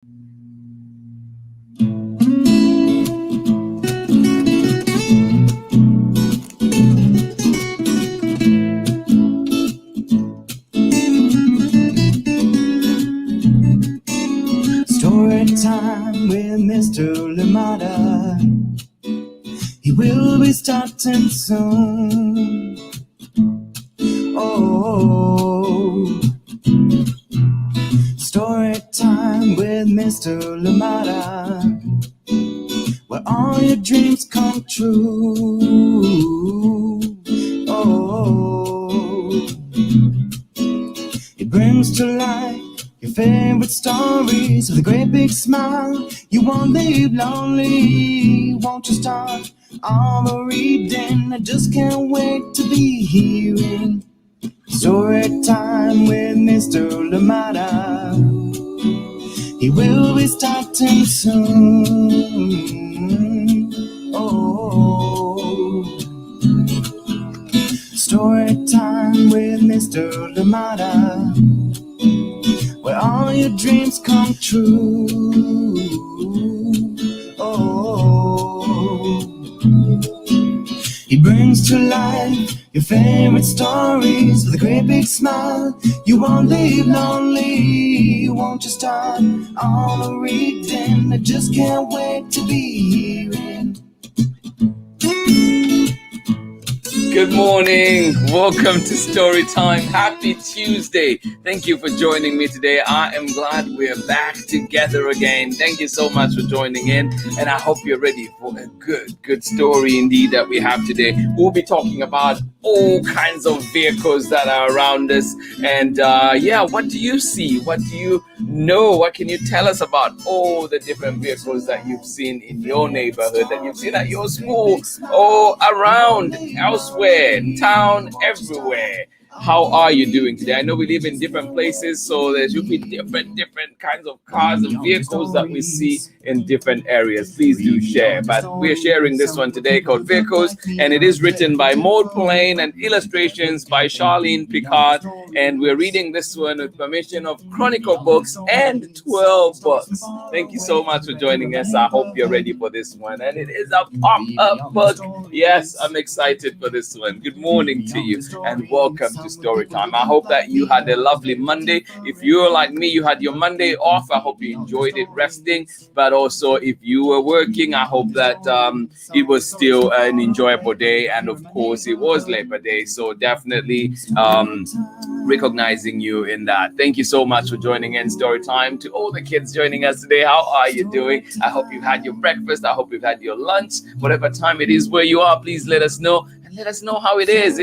Story time with Mr. Lamada. He will be starting soon. Oh, story time with Mr. Lamada, where all your dreams come true. Oh, he brings to life your favorite stories with a great big smile. You won't leave lonely, won't you start all the reading? I just can't wait to be hearing story time with Mr. Lamada. He will be starting soon. Oh, story time with Mr. Lamada, where all your dreams come true. Oh, he brings to life your favorite stories with a great big smile. You won't leave lonely, won't you start all the reading? I just can't wait to be hearing. Good morning. Welcome to Story Time. Happy Tuesday. Thank you for joining me today. I am glad we're back together again. Thank you so much for joining in. And I hope you're ready for a good story indeed that we have today. We'll be talking about all kinds of vehicles that are around us. And what do you see? What do you know? What can you tell us about all the different vehicles that you've seen in your neighborhood, that you've seen at your school, or around elsewhere, in town, everywhere? How are you doing today? I know we live in different places, so there should be different kinds of cars and vehicles that we see in different areas. Please do share. But we're sharing this one today called Vehicles, and it is written by MAUD POULAIN and illustrations by CHARLINE Piccard. And we're reading this one with permission of Chronicle books and 12 books. Thank you so much for joining us. I hope you're ready for this one. And it is a pop-up book. Yes, I'm excited for this one. Good morning to you and welcome to Story Time. I hope that you had a lovely Monday. If you're like me, you had your Monday off. I hope you enjoyed it resting. But also, if you were working, I hope that it was still an enjoyable day. And of course, it was Labor Day. So definitely recognizing you in that. Thank you so much for joining in Story Time. To all the kids joining us today, how are you doing? I hope you've had your breakfast. I hope you've had your lunch. Whatever time it is where you are, please let us know. Let us know how it is.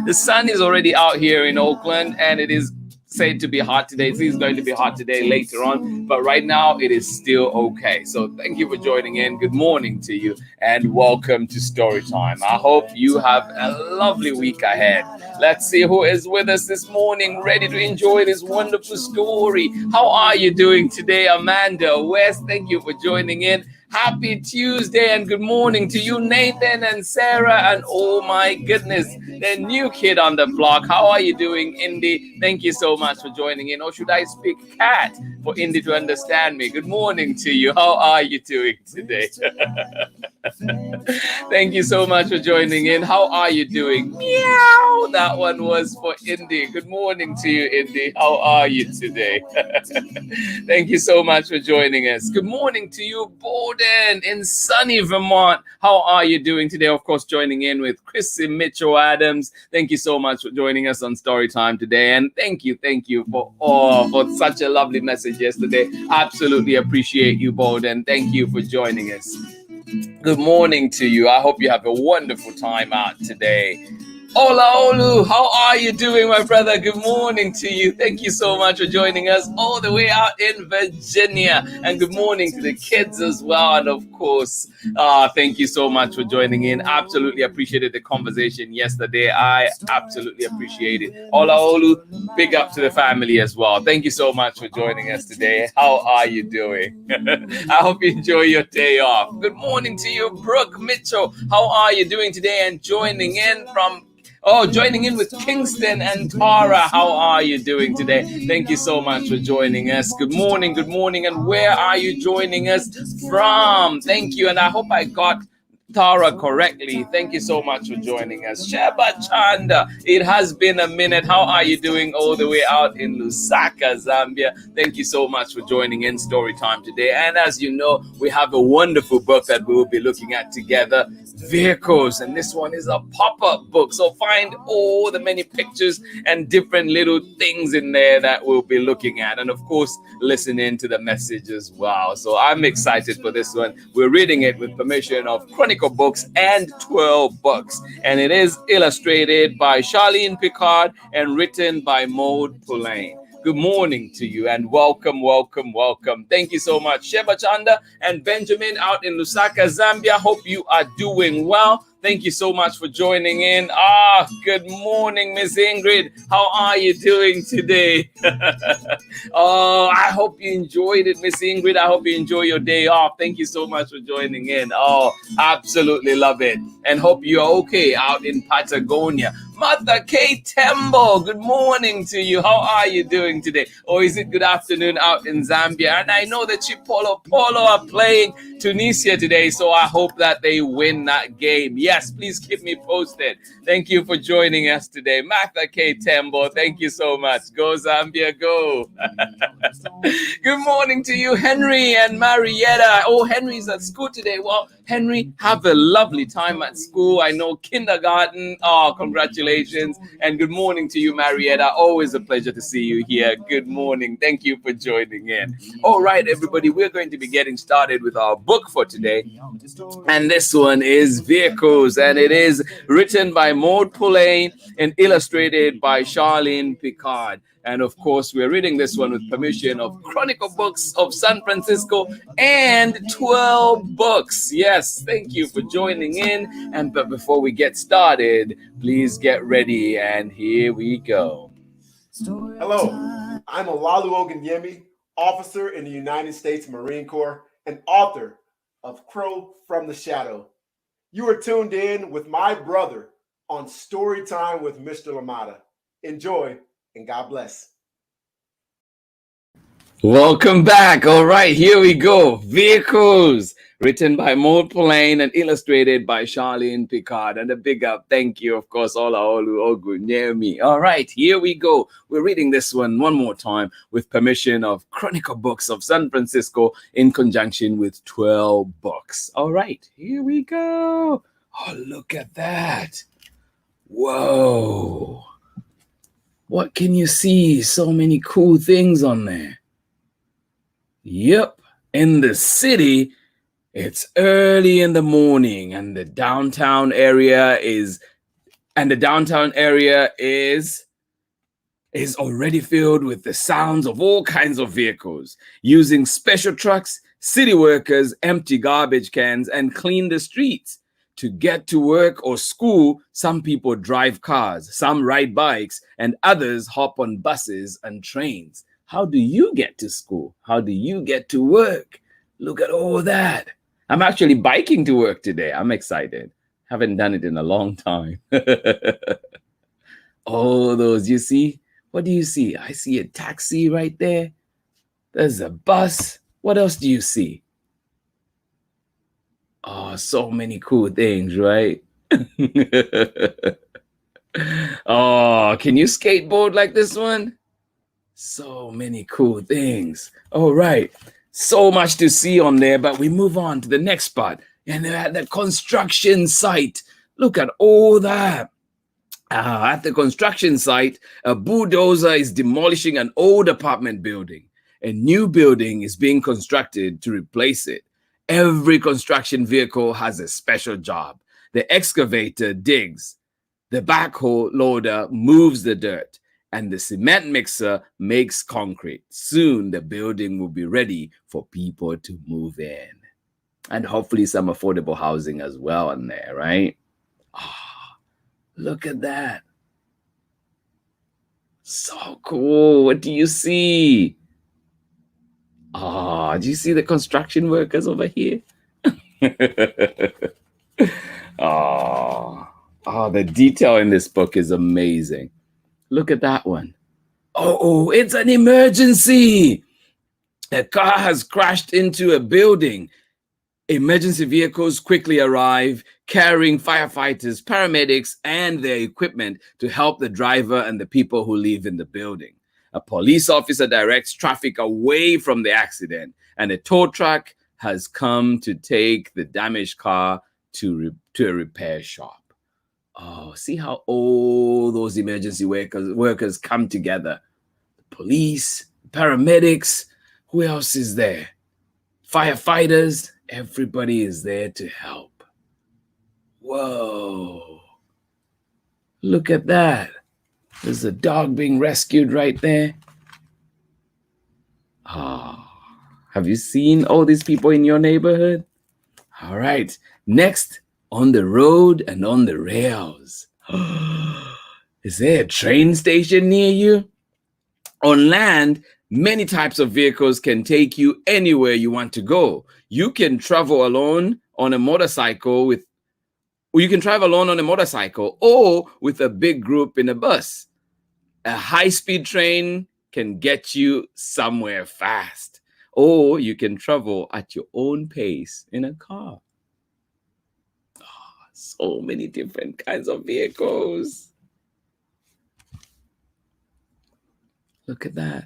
The sun is already out here in Oakland, and it is said to be hot today. It is going to be hot today later on, but right now it is still okay. So thank you for joining in. Good morning to you and welcome to Story Time. I hope you have a lovely week ahead. Let's see who is with us this morning, ready to enjoy this wonderful story. How are you doing today, Amanda West? Thank you for joining in. Happy Tuesday and good morning to you, Nathan and Sarah, and oh my goodness, the new kid on the block. How are you doing, Indy? Thank you so much for joining in. Or should I speak cat for Indy to understand me? Good morning to you. How are you doing today? Thank you so much for joining in. How are you doing? Meow. That one was for Indy. Good morning to you, Indy. How are you today? Thank you so much for joining us. Good morning to you, Borden in sunny Vermont. How are you doing today? Of course, joining in with Chrissy Mitchell Adams. Thank you so much for joining us on Story Time today. And thank you for such a lovely message yesterday. Absolutely appreciate you, Borden. Thank you for joining us. Good morning to you. I hope you have a wonderful time out today. Ola Olu, how are you doing, my brother? Good morning to you. Thank you so much for joining us all the way out in Virginia. And good morning to the kids as well. And of course, thank you so much for joining in. Absolutely appreciated the conversation yesterday. I absolutely appreciate it. Ola Olu, big up to the family as well. Thank you so much for joining us today. How are you doing? I hope you enjoy your day off. Good morning to you, Brooke Mitchell. How are you doing today? And joining in from Oh, joining in with Kingston and Tara. How are you doing today? Thank you so much for joining us. Good morning, and where are you joining us from? Thank you, and I hope I got Tara correctly. Thank you so much for joining us. Sheba Chanda, it has been a minute. How are you doing all the way out in Lusaka, Zambia? Thank you so much for joining in Story Time today. And as you know, we have a wonderful book that we will be looking at together, Vehicles. And this one is a pop-up book. So find all the many pictures and different little things in there that we'll be looking at. And of course, listening to the message as well. So I'm excited for this one. We're reading it with permission of Chronicle Books and 12 Books. And it is illustrated by CHARLINE PiCARD and written by MAUD POULAIN. Good morning to you and welcome. Thank you so much, Sheba Chanda and Benjamin out in Lusaka, Zambia. Hope you are doing well. Thank you so much for joining in. Good morning, Miss Ingrid. How are you doing today? Oh, I hope you enjoyed it, Miss Ingrid. I hope you enjoy your day off. Thank you so much for joining in. Oh, absolutely love it. And hope you're okay out in Patagonia. Mother K. Tembo, good morning to you. How are you doing today? Or is it good afternoon out in Zambia? And I know that Polo are playing Tunisia today, so I hope that they win that game. Yes, please keep me posted. Thank you for joining us today. Martha K. Tembo, thank you so much. Go Zambia, go. Good morning to you, Henry and Marietta. Oh, Henry's at school today. Well, Henry, have a lovely time at school. I know kindergarten. Oh, congratulations. And good morning to you, Marietta. Always a pleasure to see you here. Good morning. Thank you for joining in. All right, everybody, we're going to be getting started with our book for today. And this one is Vehicles, and it is written by MAUD POULAIN and illustrated by CHARLINE PICARD. And of course, we're reading this one with permission of Chronicle Books of San Francisco and 12 Books. Yes, thank you for joining in. But before we get started, please get ready. And here we go. Hello, I'm Olalu Oganyemi, officer in the United States Marine Corps and author of Crow from the Shadow. You are tuned in with my brother on Story Time with Mr. Lamada. Enjoy. And God bless. Welcome back. All right, here we go. Vehicles, written by MAUD POULAIN and illustrated by CHARLINE PICARD. And a big up thank you, of course, Olaolu Ogunyemi. All right, here we go. We're reading this one more time with permission of Chronicle Books of San Francisco in conjunction with 12 Books. All right, here we go. Oh, look at that. Whoa. What can you see? So many cool things on there. Yep, in the city, it's early in the morning, and the downtown area is already filled with the sounds of all kinds of vehicles. Using special trucks, city workers empty garbage cans and clean the streets. To get to work or school, some people drive cars, some ride bikes, and others hop on buses and trains. How do you get to school? How do you get to work? Look at all that. I'm actually biking to work today. I'm excited. Haven't done it in a long time. All those, you see? What do you see? I see a taxi right there. There's a bus. What else do you see? Oh, so many cool things, right? Oh, can you skateboard like this one? So many cool things. All right. So much to see on there, but we move on to the next spot. And they're at the construction site. Look at all that. At the construction site, a bulldozer is demolishing an old apartment building. A new building is being constructed to replace it. Every construction vehicle has a special job. The excavator digs, the backhoe loader moves the dirt, and the cement mixer makes concrete. Soon the building will be ready for people to move in. And hopefully some affordable housing as well in there, right? Oh, look at that. So cool. What do you see? Oh, do you see the construction workers over here? Oh, Oh, the detail in this book is amazing. Look at that one. Oh, it's an emergency. A car has crashed into a building. Emergency vehicles quickly arrive, carrying firefighters, paramedics, and their equipment to help the driver and the people who live in the building. A police officer directs traffic away from the accident, and a tow truck has come to take the damaged car to a repair shop. Oh, see how all those emergency workers come together. The police, paramedics, who else is there? Firefighters, everybody is there to help. Whoa. Look at that. There's a dog being rescued right there. Ah, have you seen all these people in your neighborhood? All right, next, on the road and on the rails. Is there a train station near you? On land, many types of vehicles can take you anywhere you want to go. You can travel alone on a motorcycle or with a big group in a bus. A high-speed train can get you somewhere fast, or you can travel at your own pace in a car. Oh, so many different kinds of vehicles. Look at that.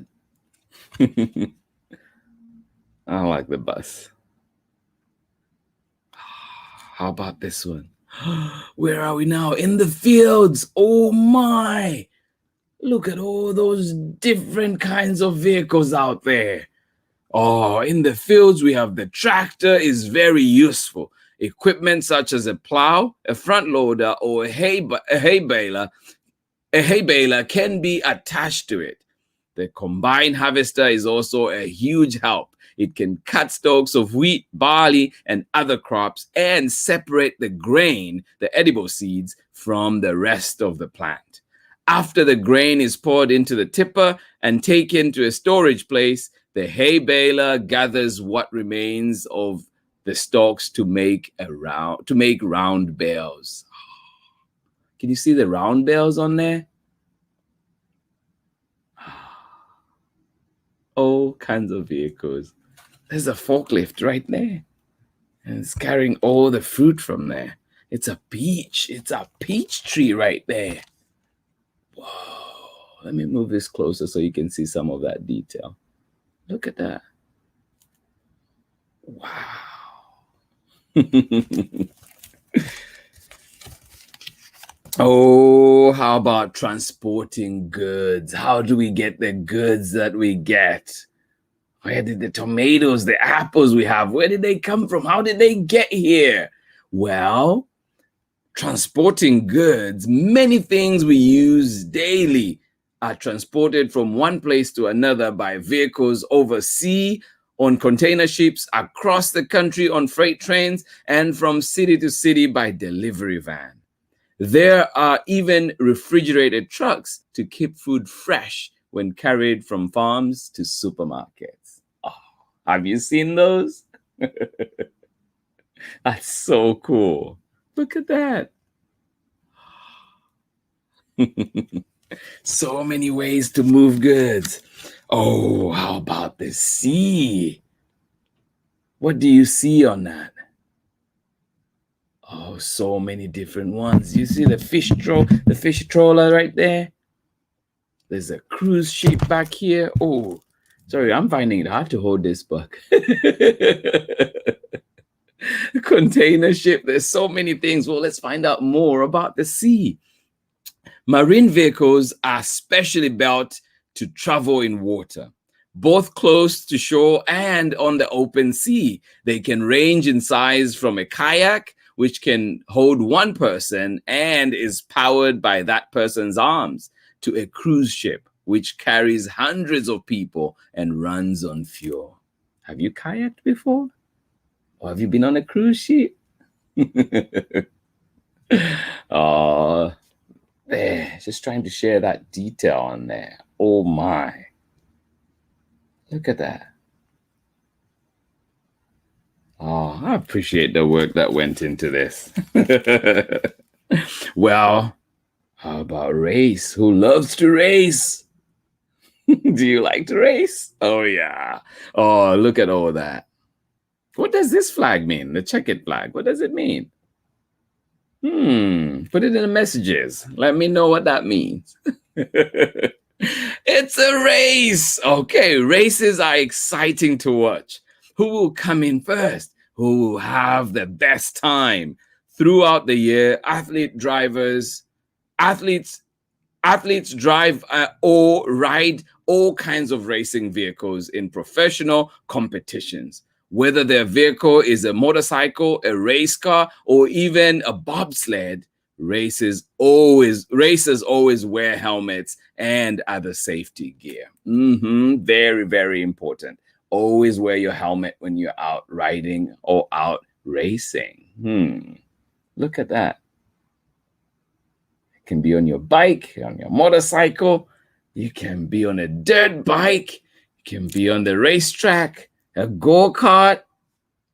I like the bus. How about this one? Where are we now? In the fields. Oh my. Look at all those different kinds of vehicles out there. Oh, in the fields, we have the tractor is very useful. Equipment such as a plow, a front loader, or a hay baler can be attached to it. The combine harvester is also a huge help. It can cut stalks of wheat, barley, and other crops and separate the grain, the edible seeds, from the rest of the plant. After the grain is poured into the tipper and taken to a storage place, the hay baler gathers what remains of the stalks to make round bales. Can you see the round bales on there? All kinds of vehicles. There's a forklift right there, and it's carrying all the fruit from there. It's a peach. It's a peach tree right there. Whoa. Let me move this closer so you can see some of that detail. Look at that. Wow. Oh, how about transporting goods? How do we get the goods that we get? Where did the tomatoes, the apples we have, where did they come from? How did they get here? Well, transporting goods, many things we use daily are transported from one place to another by vehicles over sea, on container ships, across the country on freight trains, and from city to city by delivery van. There are even refrigerated trucks to keep food fresh when carried from farms to supermarkets. Oh, have you seen those? That's so cool. Look at that. So many ways to move goods. Oh, how about the sea? What do you see on that? Oh, so many different ones. You see the fish trawler right there? There's a cruise ship back here. Oh, sorry, I'm finding it hard to hold this book. Container ship. There's so many things. Well, let's find out more about the sea. Marine vehicles are specially built to travel in water, both close to shore and on the open sea. They can range in size from a kayak, which can hold one person and is powered by that person's arms, to a cruise ship, which carries hundreds of people and runs on fuel. Have you kayaked before? Or have you been on a cruise ship? Oh, there, just trying to share that detail on there. Oh my. Look at that. Oh, I appreciate the work that went into this. Well, how about race? Who loves to race? Do you like to race? Oh, yeah. Oh, look at all that. What does this flag mean? The checkered flag. What does it mean? Put it in the messages. Let me know what that means. It's a race. Okay, races are exciting to watch. Who will come in first? Who will have the best time? Throughout the year, athletes drive or ride all kinds of racing vehicles in professional competitions. Whether their vehicle is a motorcycle, a race car, or even a bobsled, racers always wear helmets and other safety gear. Very, very important. Always wear your helmet when you're out riding or out racing. Look at that. It can be on your bike, on your motorcycle. You can be on a dirt bike. You can be on the racetrack, a go-kart.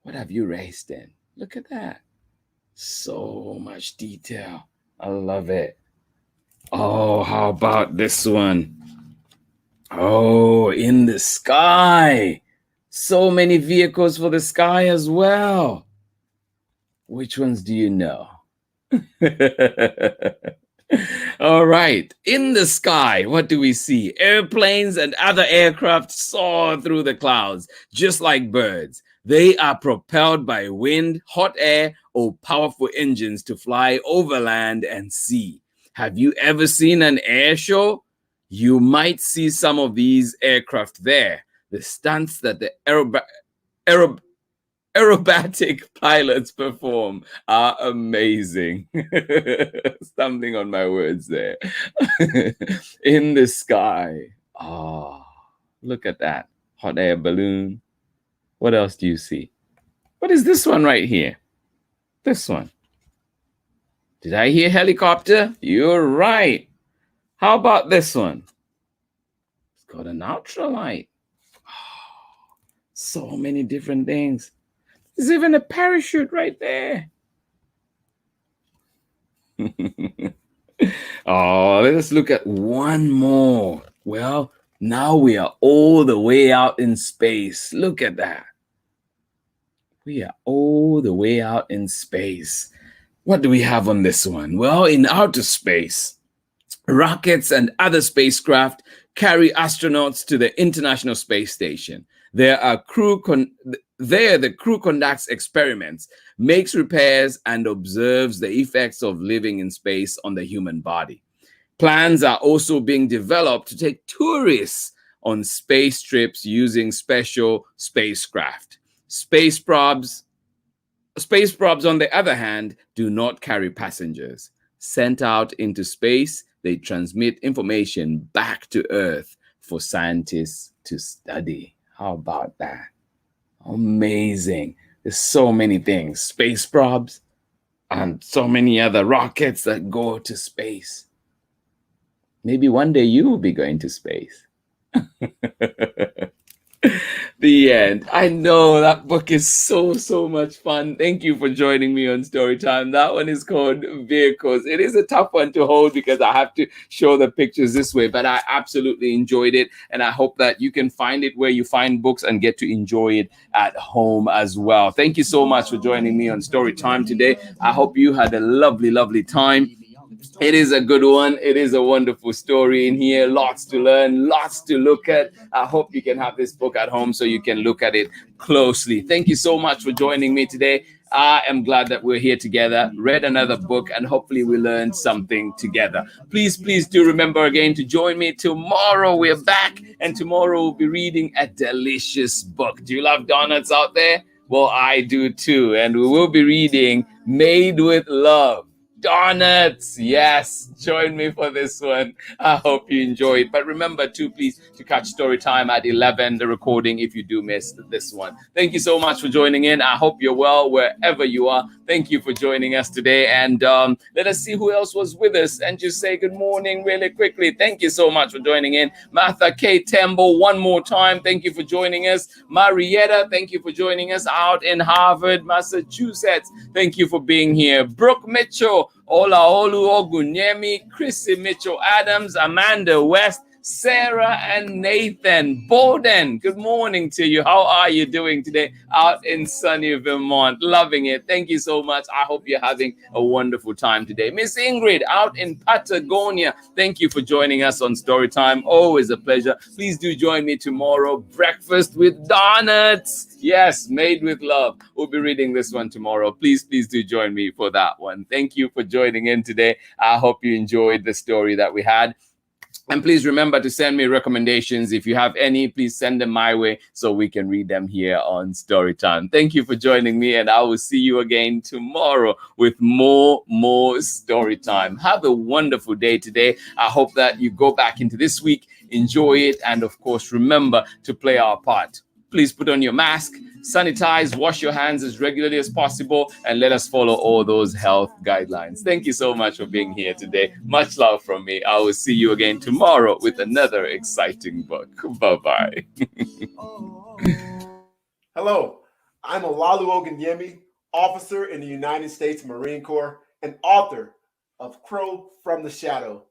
What have you raced in? Look at that. So much detail. I love it. Oh, how about this one? Oh, in the sky. So many vehicles for the sky as well. Which ones do you know? All right. In the sky, what do we see? Airplanes and other aircraft soar through the clouds, just like birds. They are propelled by wind, hot air, or powerful engines to fly over land and sea. Have you ever seen an air show? You might see some of these aircraft there. The stunts that the aerobatic pilots perform are amazing. Stumbling on my words there. In the sky. Oh, look at that. Hot air balloon. What else do you see? What is this one right here? This one. Did I hear helicopter? You're right. How about this one? It's got an ultralight. Oh, so many different things. There's even a parachute right there. Oh, let's look at one more. Well, now we are all the way out in space. Look at that. We are all the way out in space. What do we have on this one? Well, in outer space, rockets and other spacecraft carry astronauts to the International Space Station. There, the crew conducts experiments, makes repairs, and observes the effects of living in space on the human body. Plans are also being developed to take tourists on space trips using special spacecraft. Space probes, on the other hand, do not carry passengers. Sent out into space, they transmit information back to Earth for scientists to study. How about that? Amazing. There's so many things. Space probes and so many other rockets that go to space. Maybe one day you will be going to space. The end. I know that book is so much fun. Thank you for joining me on Storytime. That one is called Vehicles. It is a tough one to hold because I have to show the pictures this way, but I absolutely enjoyed it, and I hope that you can find it where you find books and get to enjoy it at home as well. Thank you so much for joining me on Storytime today. I hope you had a lovely time. It is a good one. It is a wonderful story in here. Lots to learn, lots to look at. I hope you can have this book at home so you can look at it closely. Thank you so much for joining me today. I am glad that we're here together, read another book, and hopefully we learned something together. Please do remember again to join me tomorrow. We're back, and tomorrow we'll be reading a delicious book. Do you love donuts out there? Well, I do too. And we will be reading Made with Love. Donuts, yes, join me for this one. I hope you enjoy it. But remember too, please, to catch Storytime at 11, the recording, if you do miss this one. Thank you so much for joining in. I hope you're well wherever you are. Thank you for joining us today. And let us see who else was with us and just say good morning really quickly. Thank you so much for joining in. Martha K. Temple, one more time. Thank you for joining us. Marietta, thank you for joining us out in Harvard, Massachusetts. Thank you for being here. Brooke Mitchell, Olaolu Ogunyemi, Chrissy Mitchell Adams, Amanda West, Sarah and Nathan Bowden. Good morning to you. How are you doing today out in sunny Vermont? Loving it. Thank you so much. I hope you're having a wonderful time today. Miss Ingrid out in Patagonia. Thank you for joining us on Storytime. Always a pleasure. Please do join me tomorrow. Breakfast with donuts. Yes, made with love. We'll be reading this one tomorrow. Please do join me for that one. Thank you for joining in today. I hope you enjoyed the story that we had. And please remember to send me recommendations. If you have any, please send them my way so we can read them here on Storytime. Thank you for joining me, and I will see you again tomorrow with more Storytime. Have a wonderful day today. I hope that you go back into this week, enjoy it, and of course, remember to play our part. Please put on your mask, sanitize, wash your hands as regularly as possible, and let us follow all those health guidelines. Thank you so much for being here today. Much love from me. I will see you again tomorrow with another exciting book. Bye-bye. Hello, I'm Olaolu Ogunyemi, officer in the United States Marine Corps and author of Crow from the Shadow.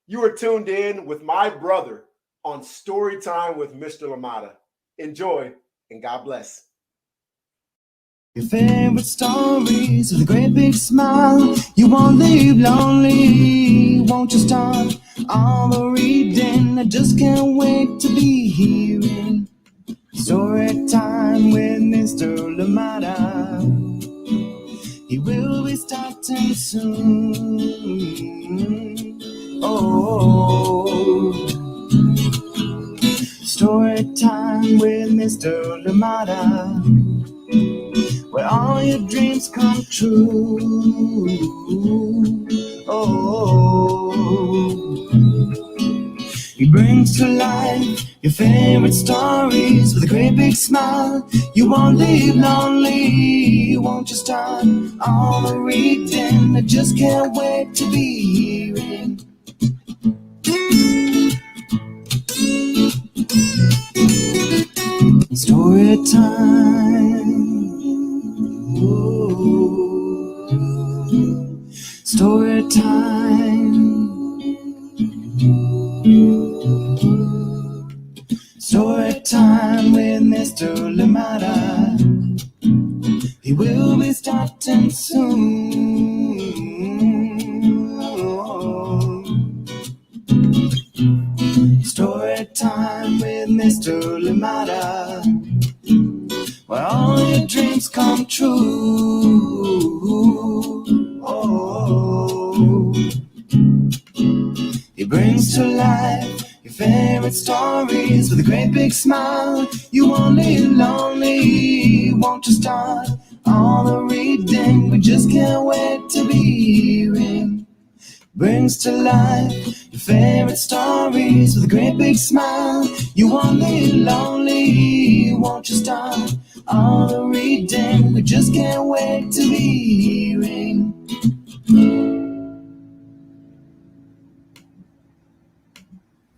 You are tuned in with my brother on Storytime with Mr. Lamada. Enjoy, and God bless. Your favorite stories with a great big smile. You won't leave lonely. Won't you start all the reading? I just can't wait to be hearing story time with Mr. Lamada. He will be starting soon. Oh. Story time with Mr. Lamada, where all your dreams come true. Oh, he brings to life your favorite stories with a great big smile. You won't leave lonely. Won't you start all the reading? I just can't wait to be hearing. Story time. Ooh. Story time. Story time with Mr. Lamada. He will be starting soon. Story time with Mr. Lamada, where all your dreams come true. Oh, he brings to life your favorite stories with a great big smile. You won't leave lonely. Won't you start all the reading? We just can't wait to be hearing. Brings to life your favorite stories with a great big smile. You won't leave lonely. Won't you start all the reading? We just can't wait to be